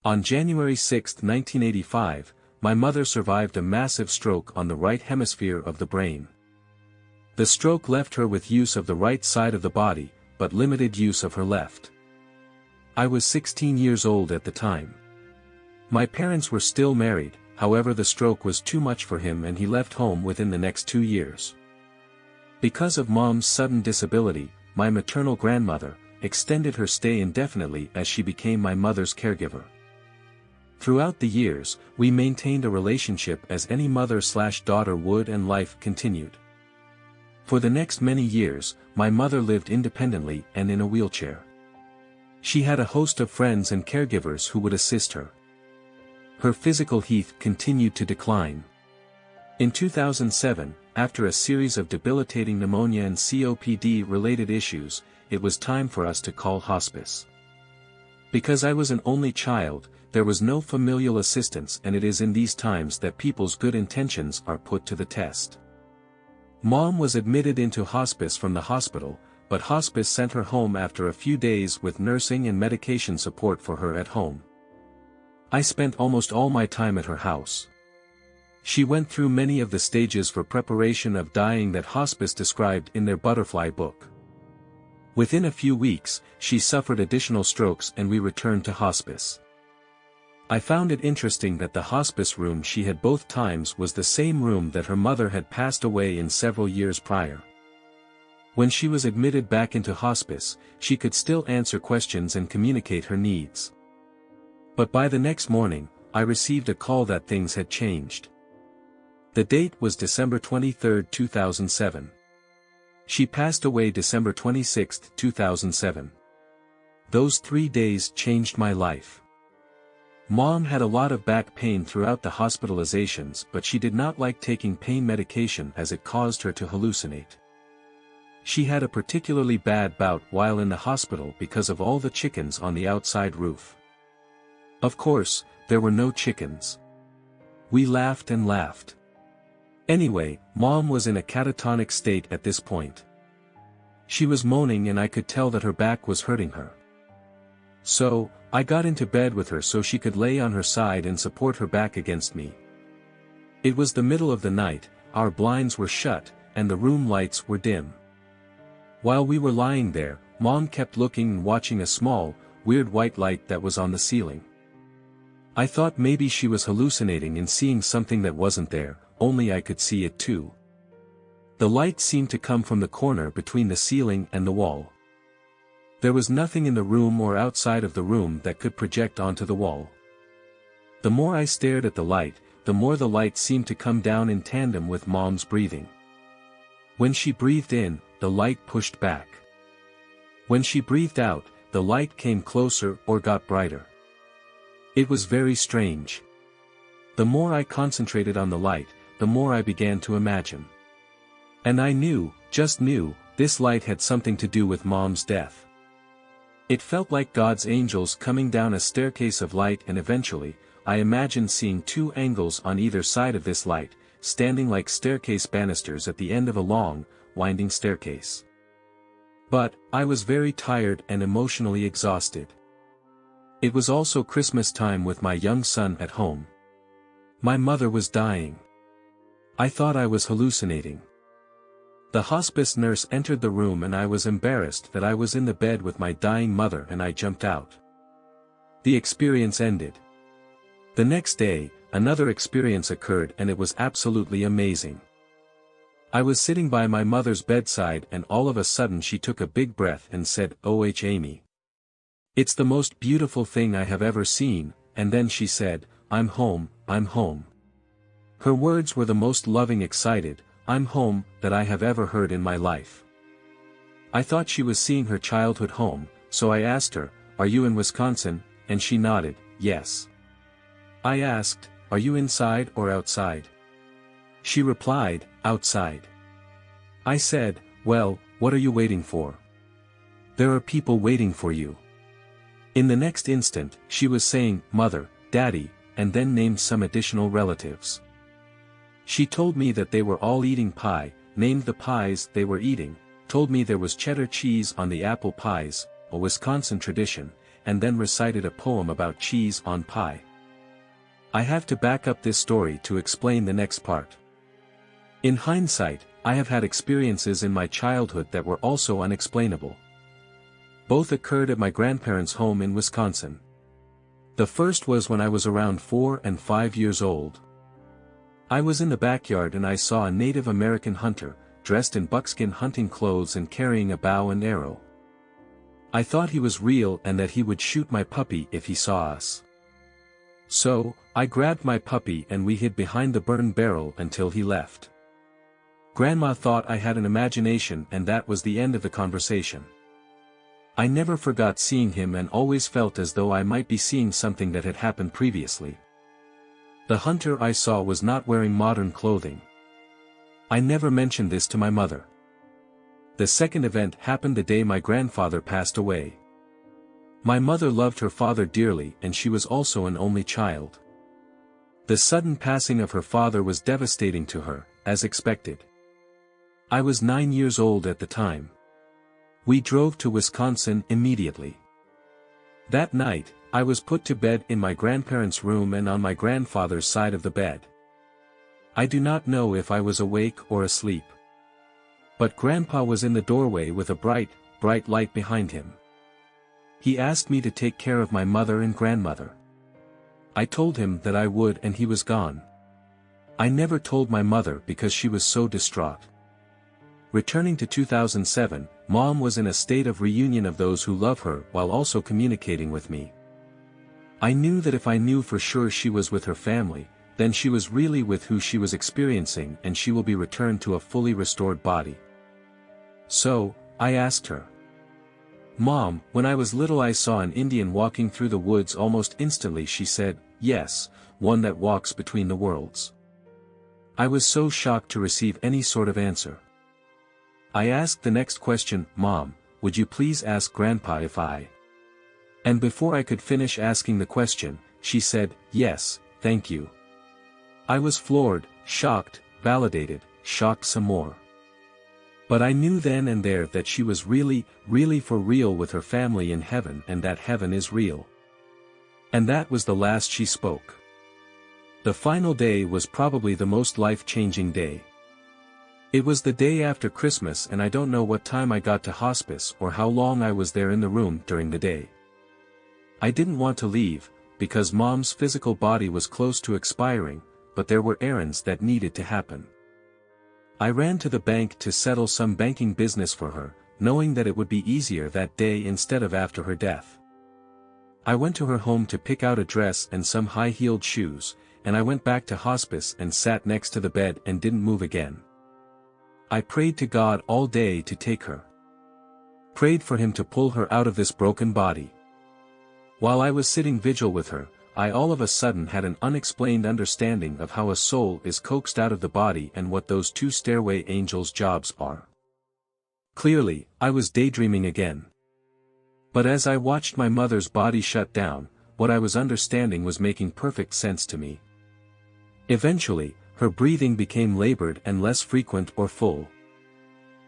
On January 6, 1985, my mother survived a massive stroke on the right hemisphere of the brain. The stroke left her with use of the right side of the body, but limited use of her left. I was 16 years old at the time. My parents were still married, however the stroke was too much for him and he left home within the next 2 years. Because of Mom's sudden disability, my maternal grandmother extended her stay indefinitely as she became my mother's caregiver. Throughout the years, we maintained a relationship as any mother/daughter would, and life continued. For the next many years, my mother lived independently and in a wheelchair. She had a host of friends and caregivers who would assist her. Her physical health continued to decline. In 2007, after a series of debilitating pneumonia and COPD-related issues, it was time for us to call hospice. Because I was an only child, there was no familial assistance, and it is in these times that people's good intentions are put to the test. Mom was admitted into hospice from the hospital, but hospice sent her home after a few days with nursing and medication support for her at home. I spent almost all my time at her house. She went through many of the stages for preparation of dying that hospice described in their butterfly book. Within a few weeks, she suffered additional strokes and we returned to hospice. I found it interesting that the hospice room she had both times was the same room that her mother had passed away in several years prior. When she was admitted back into hospice, she could still answer questions and communicate her needs. But by the next morning, I received a call that things had changed. The date was December 23, 2007. She passed away December 26, 2007. Those 3 days changed my life. Mom had a lot of back pain throughout the hospitalizations, but she did not like taking pain medication as it caused her to hallucinate. She had a particularly bad bout while in the hospital because of all the chickens on the outside roof. Of course, there were no chickens. We laughed and laughed. Anyway, Mom was in a catatonic state at this point. She was moaning and I could tell that her back was hurting her. So, I got into bed with her so she could lay on her side and support her back against me. It was the middle of the night, our blinds were shut, and the room lights were dim. While we were lying there, Mom kept looking and watching a small, weird white light that was on the ceiling. I thought maybe she was hallucinating and seeing something that wasn't there, only I could see it too. The light seemed to come from the corner between the ceiling and the wall. There was nothing in the room or outside of the room that could project onto the wall. The more I stared at the light, the more the light seemed to come down in tandem with Mom's breathing. When she breathed in, the light pushed back. When she breathed out, the light came closer or got brighter. It was very strange. The more I concentrated on the light, the more I began to imagine. And I knew, just knew, this light had something to do with Mom's death. It felt like God's angels coming down a staircase of light, and eventually, I imagined seeing 2 angles on either side of this light, standing like staircase banisters at the end of a long, winding staircase. But, I was very tired and emotionally exhausted. It was also Christmas time with my young son at home. My mother was dying. I thought I was hallucinating. The hospice nurse entered the room and I was embarrassed that I was in the bed with my dying mother and I jumped out. The experience ended. The next day, another experience occurred and it was absolutely amazing. I was sitting by my mother's bedside and all of a sudden she took a big breath and said, "Oh Amy. It's the most beautiful thing I have ever seen," and then she said, I'm home." Her words were the most loving, excited, "I'm home," that I have ever heard in my life. I thought she was seeing her childhood home, so I asked her, "Are you in Wisconsin?" and she nodded, "Yes." I asked, "Are you inside or outside?" She replied, "Outside." I said, "Well, what are you waiting for? There are people waiting for you." In the next instant, she was saying, "Mother, Daddy," and then named some additional relatives. She told me that they were all eating pie, named the pies they were eating, told me there was cheddar cheese on the apple pies, a Wisconsin tradition, and then recited a poem about cheese on pie. I have to back up this story to explain the next part. In hindsight, I have had experiences in my childhood that were also unexplainable. Both occurred at my grandparents' home in Wisconsin. The first was when I was around 4 and 5 years old. I was in the backyard and I saw a Native American hunter, dressed in buckskin hunting clothes and carrying a bow and arrow. I thought he was real and that he would shoot my puppy if he saw us. So, I grabbed my puppy and we hid behind the burn barrel until he left. Grandma thought I had an imagination and that was the end of the conversation. I never forgot seeing him and always felt as though I might be seeing something that had happened previously. The hunter I saw was not wearing modern clothing. I never mentioned this to my mother. The second event happened the day my grandfather passed away. My mother loved her father dearly and she was also an only child. The sudden passing of her father was devastating to her, as expected. I was 9 years old at the time. We drove to Wisconsin immediately. That night, I was put to bed in my grandparents' room and on my grandfather's side of the bed. I do not know if I was awake or asleep. But Grandpa was in the doorway with a bright light behind him. He asked me to take care of my mother and grandmother. I told him that I would and he was gone. I never told my mother because she was so distraught. Returning to 2007, Mom was in a state of reunion of those who love her while also communicating with me. I knew that if I knew for sure she was with her family, then she was really with who she was experiencing and she will be returned to a fully restored body. So, I asked her. Mom, when I was little I saw an Indian walking through the woods almost instantly. She said, yes, one that walks between the worlds. I was so shocked to receive any sort of answer. I asked the next question, Mom, would you please ask Grandpa if I... And before I could finish asking the question, she said, yes, thank you. I was floored, shocked, validated, shocked some more. But I knew then and there that she was really for real with her family in heaven and that heaven is real. And that was the last she spoke. The final day was probably the most life-changing day. It was the day after Christmas and I don't know what time I got to hospice or how long I was there in the room during the day. I didn't want to leave, because Mom's physical body was close to expiring, but there were errands that needed to happen. I ran to the bank to settle some banking business for her, knowing that it would be easier that day instead of after her death. I went to her home to pick out a dress and some high-heeled shoes, and I went back to hospice and sat next to the bed and didn't move again. I prayed to God all day to take her. Prayed for him to pull her out of this broken body. While I was sitting vigil with her, I all of a sudden had an unexplained understanding of how a soul is coaxed out of the body and what those 2 stairway angels' jobs are. Clearly, I was daydreaming again. But as I watched my mother's body shut down, what I was understanding was making perfect sense to me. Eventually, her breathing became labored and less frequent or full.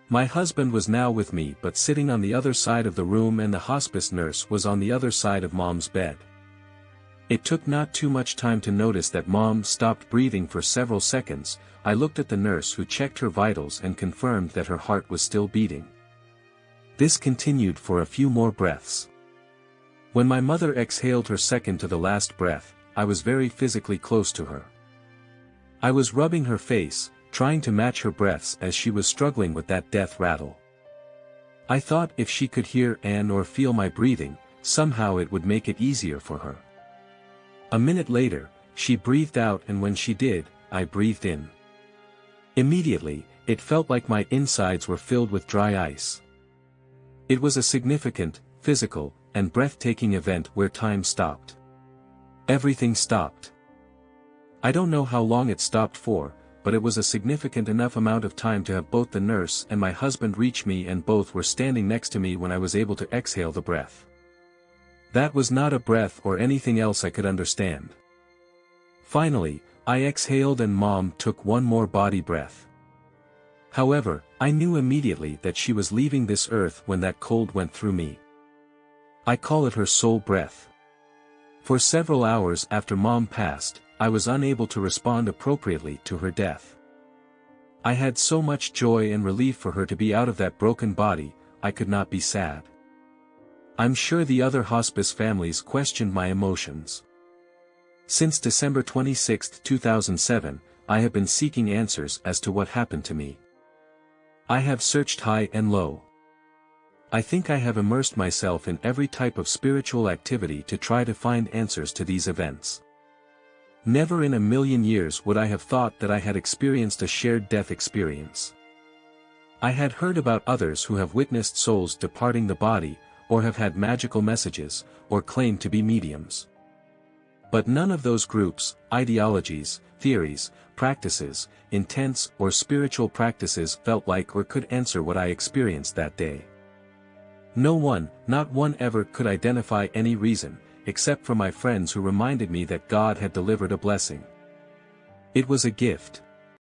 My husband was now with me but sitting on the other side of the room and the hospice nurse was on the other side of Mom's bed. It took not too much time to notice that Mom stopped breathing for several seconds. I looked at the nurse who checked her vitals and confirmed that her heart was still beating. This continued for a few more breaths. When my mother exhaled her second to the last breath, I was very physically close to her. I was rubbing her face, trying to match her breaths as she was struggling with that death rattle. I thought if she could hear and or feel my breathing, somehow it would make it easier for her. A minute later, she breathed out and when she did, I breathed in. Immediately, it felt like my insides were filled with dry ice. It was a significant, physical, and breathtaking event where time stopped. Everything stopped. I don't know how long it stopped for, but it was a significant enough amount of time to have both the nurse and my husband reach me and both were standing next to me when I was able to exhale the breath. That was not a breath or anything else I could understand. Finally, I exhaled and Mom took one more body breath. However, I knew immediately that she was leaving this earth when that cold went through me. I call it her soul breath. For several hours after Mom passed, I was unable to respond appropriately to her death. I had so much joy and relief for her to be out of that broken body, I could not be sad. I'm sure the other hospice families questioned my emotions. Since December 26, 2007, I have been seeking answers as to what happened to me. I have searched high and low. I think I have immersed myself in every type of spiritual activity to try to find answers to these events. Never in a million years would I have thought that I had experienced a shared death experience. I had heard about others who have witnessed souls departing the body, or have had magical messages, or claim to be mediums. But none of those groups, ideologies, theories, practices, intents or spiritual practices felt like or could answer what I experienced that day. No one, not one ever could identify any reason, except for my friends who reminded me that God had delivered a blessing. It was a gift.